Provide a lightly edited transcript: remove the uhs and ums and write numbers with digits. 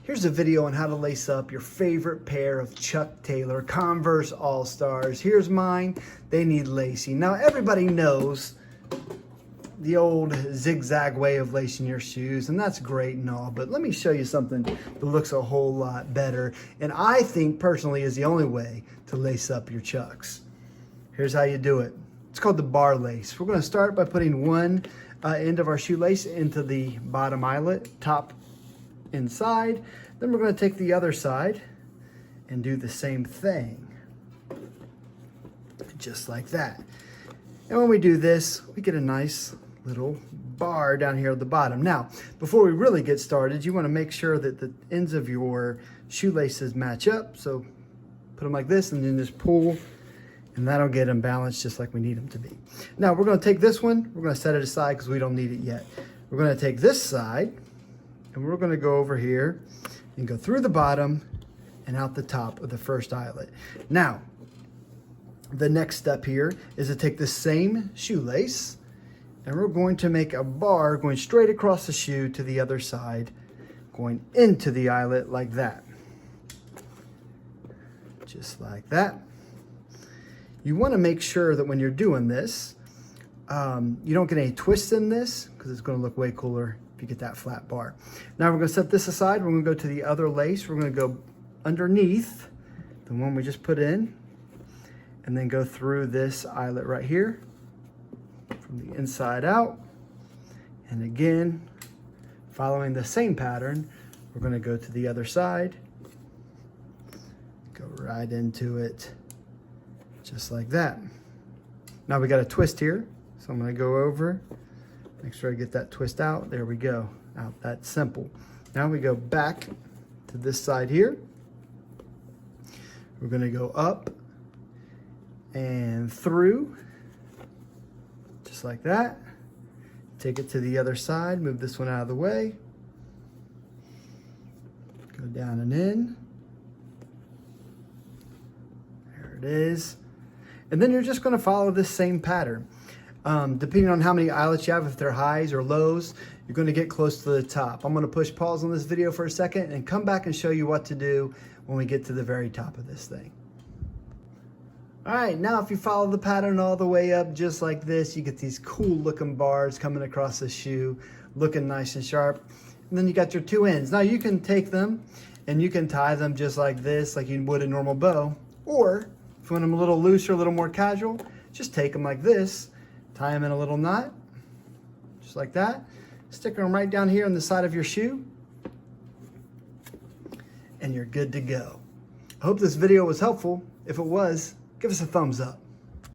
Here's a video on how to lace up your favorite pair of Chuck Taylor Converse All-Stars. Here's mine. They need lacing. Now everybody knows the old zigzag way of lacing your shoes, and that's great and all, but let me show you something that looks a whole lot better, and I think personally is the only way to lace up your Chucks. Here's how you do it. It's called the bar lace. We're going to start by putting one end of our shoelace into the bottom eyelet, top inside. Then we're going to take the other side and do the same thing, just like that. And when we do this, we get a nice little bar down here at the bottom. Now, before we really get started, you want to make sure that the ends of your shoelaces match up. So put them like this and then just pull, and that'll get them balanced just like we need them to be. Now we're going to take this one, we're going to set it aside because we don't need it yet. We're going to take this side and we're going to go over here and go through the bottom and out the top of the first eyelet. Now, the next step here is to take the same shoelace and we're going to make a bar going straight across the shoe to the other side, going into the eyelet like that. Just like that. You want to make sure that when you're doing this, you don't get any twists in this because it's going to look way cooler if you get that flat bar. Now we're going to set this aside. We're going to go to the other lace. We're going to go underneath the one we just put in and then go through this eyelet right here from the inside out. And again, following the same pattern, we're going to go to the other side, go right into it. Just like that. Now we got a twist here. So I'm going to go over, make sure I get that twist out. There we go. Out that simple. Now we go back to this side here. We're going to go up and through, just like that. Take it to the other side, move this one out of the way. Go down and in. There it is. And then you're just going to follow this same pattern. Depending on how many eyelets you have, if they're highs or lows, you're going to get close to the top. I'm going to push pause on this video for a second and come back and show you what to do when we get to the very top of this thing. All right, now if you follow the pattern all the way up just like this, you get these cool looking bars coming across the shoe, looking nice and sharp. And then you got your two ends. Now you can take them and you can tie them just like this, like you would a normal bow, or if you want them a little looser, a little more casual, just take them like this, tie them in a little knot, just like that. Stick them right down here on the side of your shoe, and you're good to go. I hope this video was helpful. If it was, give us a thumbs up.